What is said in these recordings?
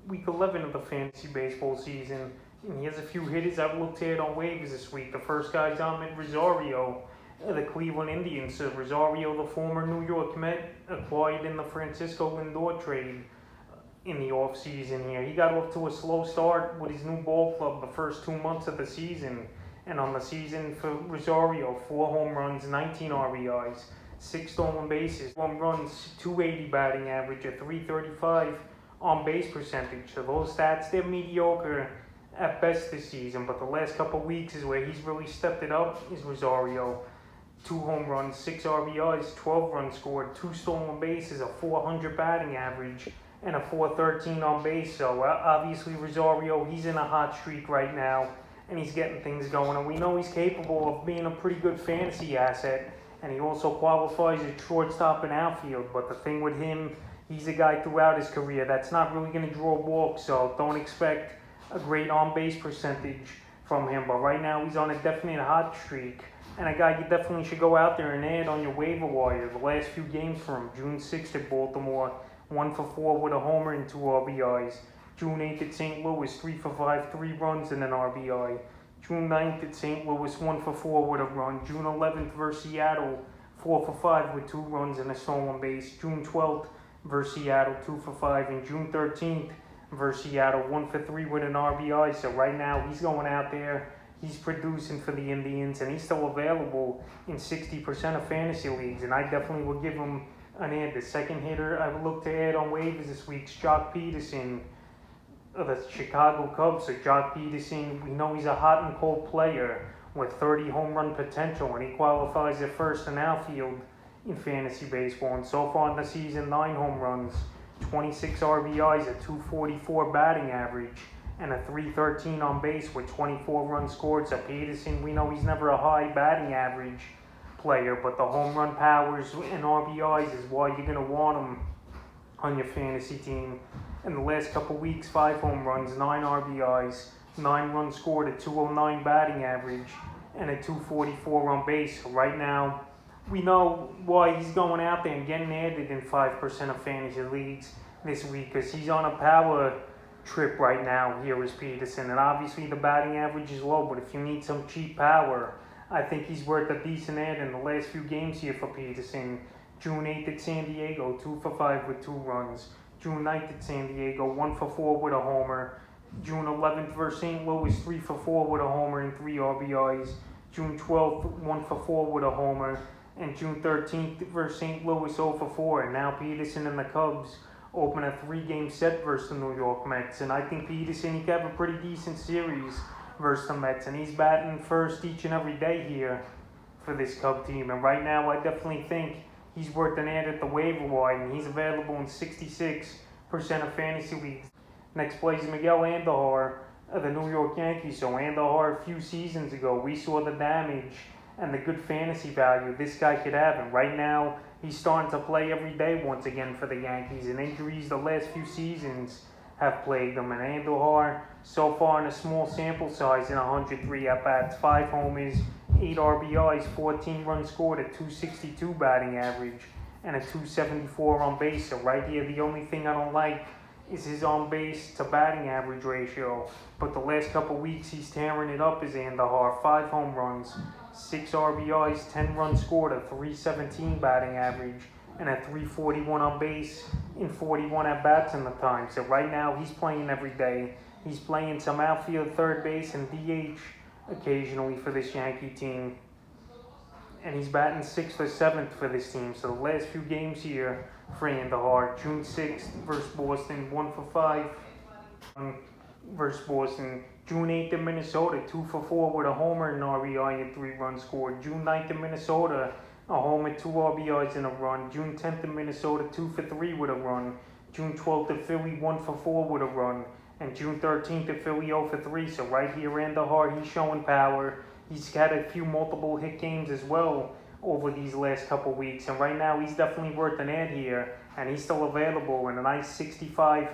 week 11 of the fantasy baseball season, and he has a few hitters I've looked at on waivers this week. The first guy's Ahmed Rosario, the Cleveland Indians. So Rosario, the former New York Met, acquired in the Francisco Lindor trade in the offseason here. He got off to a slow start with his new ball club the first 2 months of the season. And on the season for Rosario, 4 home runs, 19 RBIs, 6 stolen bases, 1 runs, 280 batting average, a 335 on base percentage. So those stats, they're mediocre at best this season, but the last couple of weeks is where he's really stepped it up, is Rosario. 2 home runs, 6 RBIs, 12 runs scored, 2 stolen bases, a 400 batting average, and a 413 on base. So obviously Rosario, he's in a hot streak right now, and he's getting things going. And we know he's capable of being a pretty good fantasy asset, and he also qualifies at shortstop and outfield. But the thing with him, he's a guy throughout his career that's not really going to draw walks, so don't expect a great on-base percentage from him. But right now he's on a definite hot streak, and a guy you definitely should go out there and add on your waiver wire. The last few games for him: June 6th at Baltimore, 1 for 4 with a homer and 2 RBIs. June 8th at St. Louis, 3 for 5, 3 runs and an RBI. June 9th at St. Louis, 1 for 4 with a run. June 11th versus Seattle, 4 for 5 with 2 runs and a stolen base. June 12th versus Seattle, 2 for 5. And June 13th versus Seattle, 1 for 3 with an RBI. So right now he's going out there, he's producing for the Indians, and he's still available in 60% of fantasy leagues. And I definitely will give him an add. The second hitter I would look to add on waivers this week is Jock Peterson of the Chicago Cubs. So Jock Peterson, we know he's a hot and cold player with 30 home run potential, and he qualifies at first and outfield in fantasy baseball. And so far in the season, 9 home runs, 26 RBIs, a 244 batting average, and a 313 on base with 24 runs scored. So Peterson, we know he's never a high batting average player, but the home run powers and RBIs is why you're going to want him on your fantasy team. In the last couple weeks, 5 home runs, 9 RBIs, 9 runs scored, a 209 batting average, and a 244 on base. So right now, we know why he's going out there and getting added in 5% of fantasy leagues this week, because he's on a power trip right now here is Peterson. And obviously the batting average is low, but if you need some cheap power, I think he's worth a decent add in the last few games here for Peterson. June 8th at San Diego, 2 for 5 with 2 runs. June 9th at San Diego, 1 for 4 with a homer. June 11th versus St. Louis, 3 for 4 with a homer and 3 RBIs. June 12th, 1 for 4 with a homer. And June 13th versus St. Louis, 0 for 4. And now Peterson and the Cubs open a 3-game set versus the New York Mets. And I think Peterson, he could have a pretty decent series versus the Mets. And he's batting first each and every day here for this Cub team. And right now, I definitely think he's worth an add at the waiver wire, and he's available in 66% of fantasy leagues. Next play is Miguel Andr of the New York Yankees. So Andr, a few seasons ago, we saw the damage and the good fantasy value this guy could have. And right now, he's starting to play every day once again for the Yankees. And injuries the last few seasons have plagued him. And Andr, so far in a small sample size in 103 at-bats, 5 homers, 8 RBIs, 14 runs scored, a 262 batting average, and a 274 on base. So right here, the only thing I don't like is his on base to batting average ratio. But the last couple weeks, he's tearing it up as Andr. 5 home runs, 6 RBIs, 10 runs scored, a 317 batting average, and a 341 on base in 41 at-bats in the time. So right now, he's playing every day. He's playing some outfield, third base, and DH occasionally for this Yankee team. And he's batting 6th or 7th for this team. So the last few games here for Andr: June 6th versus Boston, 1 for 5 versus Boston. June 8th in Minnesota, 2 for 4 with a homer and an RBI and 3 runs scored. June 9th in Minnesota, a homer, 2 RBIs and a run. June 10th in Minnesota, 2 for 3 with a run. June 12th at Philly, 1 for 4 with a run. And June 13th at Philly, 0 for 3. So right here, Andr, he's showing power. He's had a few multiple hit games as well over these last couple weeks. And right now, he's definitely worth an add here. And he's still available in a nice 65%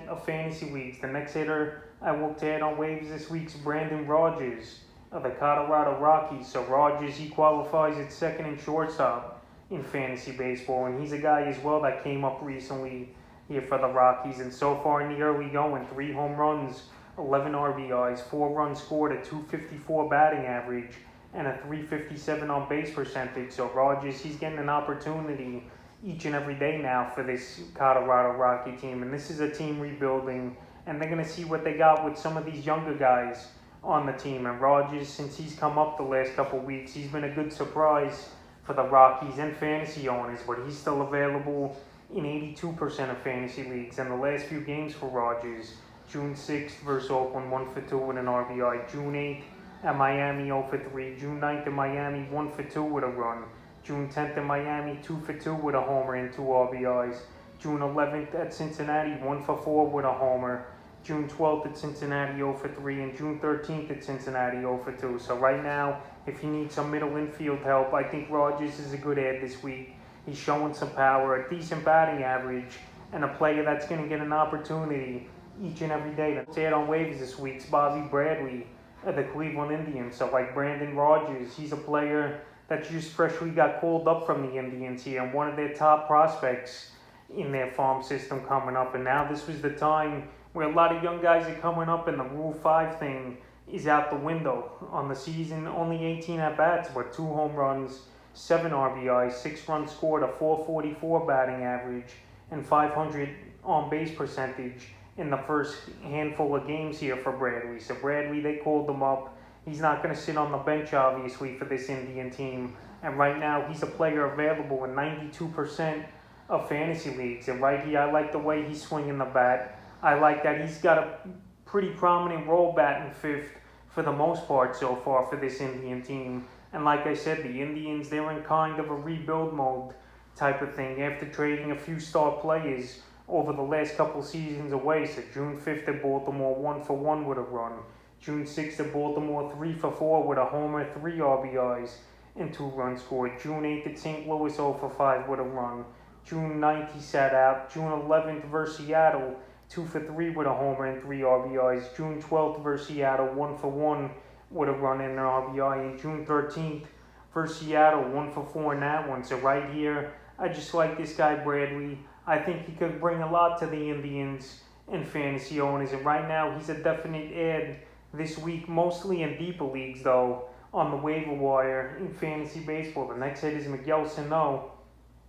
of fantasy leagues. The next hitter I looked at on waivers this week is Brandon Rogers of the Colorado Rockies. So Rogers, he qualifies at second and shortstop in fantasy baseball. And he's a guy as well that came up recently here for the Rockies. And so far in the early going, 3 home runs, 11 RBIs, 4 runs scored, a 254 batting average, and a 357 on base percentage. So Rogers, he's getting an opportunity each and every day now for this Colorado Rocky team. And this is a team rebuilding, and they're going to see what they got with some of these younger guys on the team. And Rogers, since he's come up the last couple weeks, he's been a good surprise for the Rockies and fantasy owners, but he's still available in 82% of fantasy leagues. And the last few games for Rogers, June 6th versus Oakland, 1 for 2 with an RBI. June 8th at Miami, 0 for 3. June 9th at Miami, 1 for 2 with a run. June 10th at Miami, 2 for 2 with a homer and 2 RBIs. June 11th at Cincinnati, 1 for 4 with a homer. June 12th at Cincinnati, 0 for 3. And June 13th at Cincinnati, 0 for 2. So right now, if you need some middle infield help, I think Rogers is a good add this week. He's showing some power, a decent batting average, and a player that's going to get an opportunity each and every day. Let's add on waivers this week's Bobby Bradley of the Cleveland Indians. So like Brandon Rogers, he's a player that just freshly got called up from the Indians here, and one of their top prospects in their farm system coming up. And now this was the time where a lot of young guys are coming up, and the Rule 5 thing is out the window. On the season, only 18 at-bats, but 2 home runs, 7 RBIs, 6 runs scored, a 444 batting average, and 500 on-base percentage in the first handful of games here for Bradley. So Bradley, they called him up. He's not going to sit on the bench, obviously, for this Indian team. And right now, he's a player available in 92% of fantasy leagues. And right here, I like the way he's swinging the bat. I like that he's got a pretty prominent role batting fifth for the most part so far for this Indian team. And like I said, the Indians, they're in kind of a rebuild mode type of thing after trading a few star players over the last couple seasons away. So June 5th at Baltimore, 1 for 1 with a run. June 6th at Baltimore, 3 for 4 with a homer, 3 RBIs, and 2 runs scored. June 8th at St. Louis, 0 for 5 with a run. June 9th, he sat out. June 11th versus Seattle, 2 for 3 with a homer and 3 RBIs. June 12th versus Seattle, 1 for 1 with a run and an RBI. And June 13th versus Seattle, 1 for 4 in that one. So right here, I just like this guy Bradley. I think he could bring a lot to the Indians and fantasy owners. And right now, he's a definite add this week, mostly in deeper leagues, though, on the waiver wire in fantasy baseball. The next hit is Miguel Sano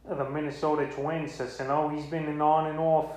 of the Minnesota Twins. So Sano, he's been an on and off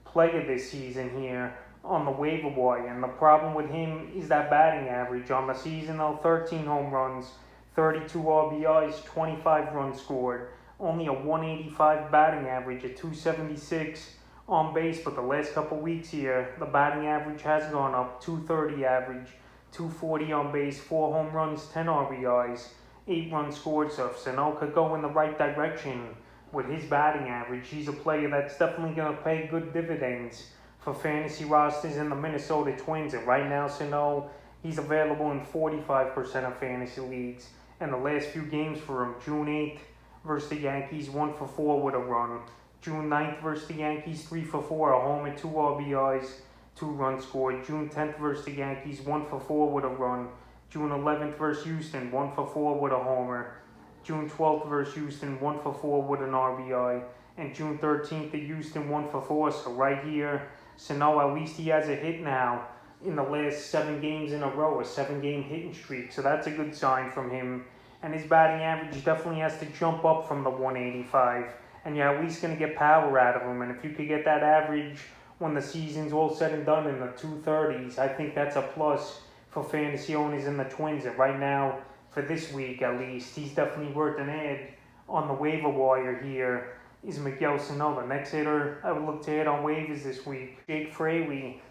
player this season here on the waiver wire. And the problem with him is that batting average. On the season, though, 13 home runs, 32 RBIs, 25 runs scored. Only a 185 batting average, a 276 on base, but the last couple weeks here, the batting average has gone up. 230 average, 240 on base, 4 home runs, 10 RBIs, 8 runs scored. So if Sano could go in the right direction with his batting average, he's a player that's definitely going to pay good dividends for fantasy rosters in the Minnesota Twins. And right now, Sano, he's available in 45% of fantasy leagues. And the last few games for him, June 8th versus the Yankees, 1 for 4 with a run. June 9th versus the Yankees, 3 for 4, a home and 2 RBIs, 2 runs scored. June 10th versus the Yankees, 1 for 4 with a run. June 11th versus Houston, 1 for 4 with a homer. June 12th versus Houston, 1 for 4 with an RBI. And June 13th at Houston, 1 for 4. So right here, Sano, at least he has a hit now in the last 7 games in a row, a 7-game hitting streak. So that's a good sign from him. And his batting average definitely has to jump up from the 185. And you're at least going to get power out of him. And if you could get that average when the season's all said and done in the 230s, I think that's a plus for fantasy owners in the Twins. And right now, for this week at least, he's definitely worth an add on the waiver wire here is Miguel Sano. The next hitter I would look to add on waivers this week, Jake Fraley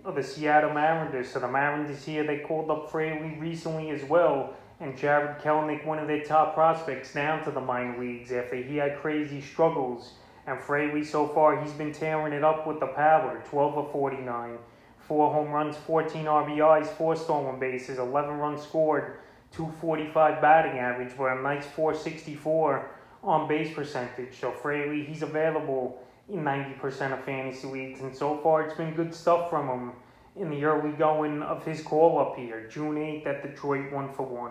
of the Seattle Mariners. So the Mariners here, they called up Fraley recently as well. And Jared Kelenic, one of their top prospects, down to the minor leagues after he had crazy struggles. And Fraley, so far, he's been tearing it up with the power. 12 of 49, 4 home runs, 14 RBIs, 4 stolen bases, 11 runs scored, 245 batting average, but a nice 464 on base percentage. So Fraley, he's available in 90% of fantasy leagues. And so far, it's been good stuff from him in the early going of his call up here. June 8th at Detroit, 1 for 1.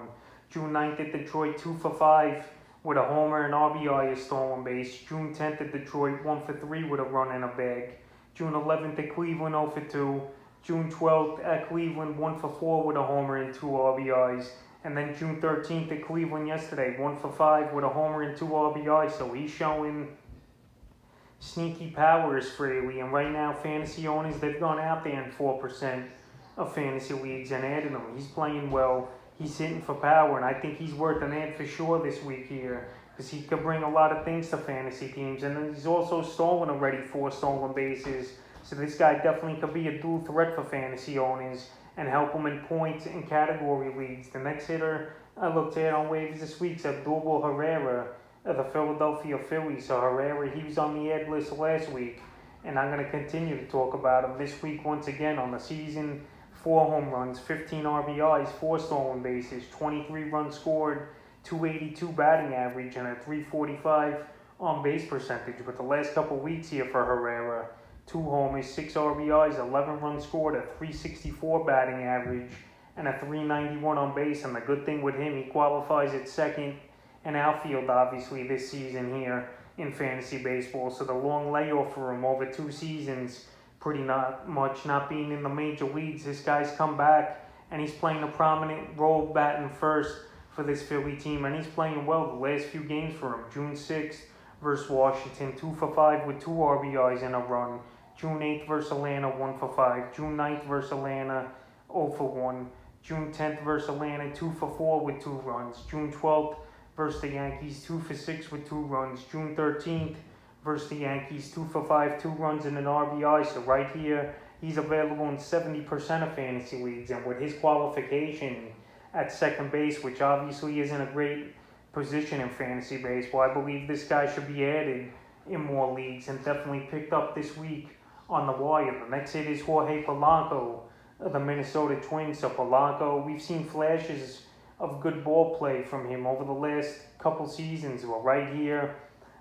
June 9th at Detroit, 2 for 5 with a homer and RBI, a stolen base. June 10th at Detroit, 1 for 3 with a run and a bag. June 11th at Cleveland, 0 for 2. June 12th at Cleveland, 1 for 4 with a homer and 2 RBIs. And then June 13th at Cleveland yesterday, 1 for 5 with a homer and 2 RBIs. So he's showing sneaky powers, Fraley. And right now, fantasy owners, they've gone out there in 4% of fantasy leagues and added him. He's playing well. He's hitting for power, and I think he's worth an ad for sure this week here because he could bring a lot of things to fantasy teams. And then he's also stolen already 4 stolen bases. So this guy definitely could be a dual threat for fantasy owners and help them in points and category leagues. The next hitter I looked at on waivers this week is Abdul Herrera of the Philadelphia Phillies. So Herrera, he was on the ad list last week, and I'm going to continue to talk about him this week once again on the season. 4 home runs, 15 RBIs, 4 stolen bases, 23 runs scored, 282 batting average, and a 345 on base percentage. But the last couple weeks here for Herrera, 2 homers, 6 RBIs, 11 runs scored, a 364 batting average, and a 391 on base. And the good thing with him, he qualifies at second and outfield, obviously, this season here in fantasy baseball. So the long layoff for him over 2 seasons, pretty not much, not being in the major leagues. This guy's come back, and he's playing a prominent role batting first for this Philly team, and he's playing well the last few games for him. June 6th versus Washington, 2 for 5 with 2 RBIs and a run. June 8th versus Atlanta, 1 for 5. June 9th versus Atlanta, 0 for 1. June 10th versus Atlanta, 2 for 4 with 2 runs. June 12th versus the Yankees, 2 for 6 with 2 runs. June 13th versus the Yankees, 2 for 5, 2 runs and an RBI. So right here, he's available in 70% of fantasy leagues. And with his qualification at second base, which obviously isn't a great position in fantasy baseball, I believe this guy should be added in more leagues and definitely picked up this week on the wire. The next hit is Jorge Polanco of the Minnesota Twins. So Polanco, we've seen flashes of good ball play from him over the last couple seasons. Well, right here,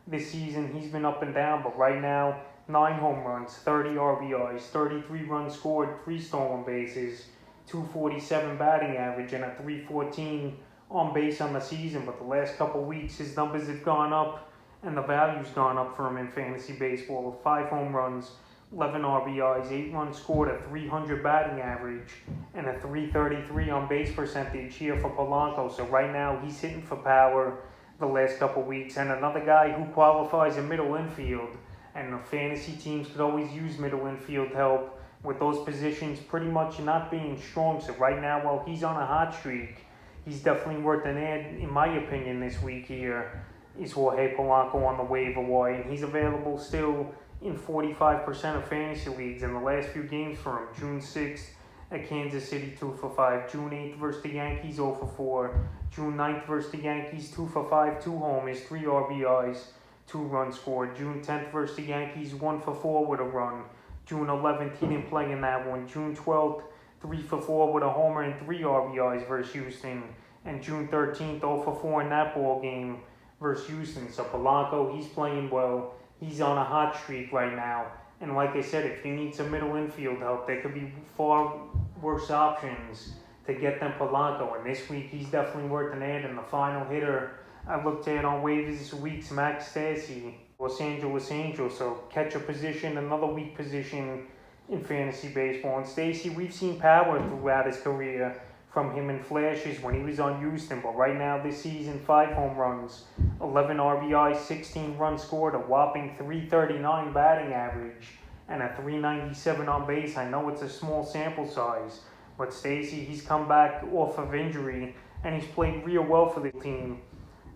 this season, he's been up and down, but right now, 9 home runs, 30 RBIs, 33 runs scored, 3 stolen bases, 247 batting average, and a 314 on base on the season. But the last couple weeks, his numbers have gone up, and the value's gone up for him in fantasy baseball. 5 home runs, 11 RBIs, 8 runs scored, a 300 batting average, and a 333 on base percentage here for Polanco. So right now, he's hitting for power the last couple weeks. And another guy who qualifies in middle infield, and the fantasy teams could always use middle infield help with those positions pretty much not being strong. So right now, while he's on a hot streak, he's definitely worth an ad, in my opinion, this week here, is Jorge Polanco on the waiver wire. And he's available still in 45% of fantasy leagues in the last few games for him. June 6th at Kansas City, 2 for 5. June 8th versus the Yankees, 0 for 4. June 9th versus the Yankees, 2 for 5, 2 homers, 3 RBIs, 2 runs scored. June 10th versus the Yankees, 1 for 4 with a run. June 11th, he didn't play in that one. June 12th, 3 for 4 with a homer and 3 RBIs versus Houston. And June 13th, 0 for 4 in that ball game versus Houston. So Polanco, he's playing well. He's on a hot streak right now. And like I said, if you need some middle infield help, there could be far worse options to get them Polanco. And this week, he's definitely worth an ad. And the final hitter I looked at on waivers this week's Max Stassi, Los Angeles Angels. So catch a position, another weak position in fantasy baseball. And Stassi, we've seen power throughout his career from him in flashes when he was on Houston. But right now this season, 5 home runs, 11 RBIs, 16 runs scored, a whopping 339 batting average, and a 397 on base. I know it's a small sample size, but Stassi, he's come back off of injury, and he's played real well for the team.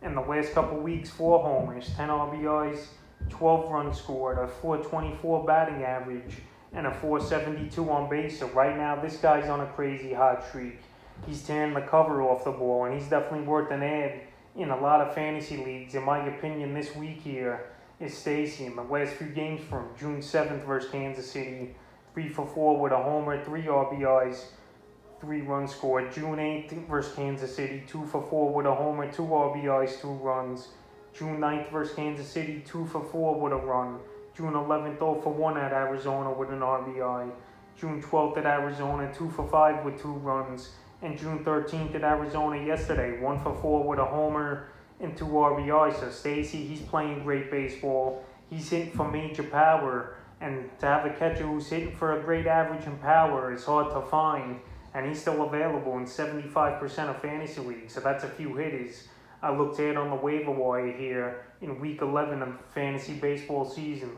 In the last couple weeks, 4 homers, 10 RBIs, 12 runs scored, a 424 batting average, and a 472 on base. So right now, this guy's on a crazy hot streak. He's tearing the cover off the ball, and he's definitely worth an ad in a lot of fantasy leagues. In my opinion, this week here is Stassi. In the last few games from June 7th versus Kansas City, 3 for 4 with a homer, 3 RBIs, 3 runs scored. June 8th versus Kansas City, 2 for 4 with a homer, 2 RBIs, 2 runs. June 9th versus Kansas City, 2 for 4 with a run. June 11th, 0 for 1 at Arizona with an RBI. June 12th at Arizona, 2 for 5 with 2 runs. And June 13th at Arizona yesterday, 1 for 4 with a homer and 2 RBIs. So Stassi, he's playing great baseball. He's hitting for major power, and to have a catcher who's hitting for a great average in power is hard to find, and he's still available in 75% of fantasy leagues. So that's a few hitters I looked at on the waiver wire here in week 11 of the fantasy baseball season.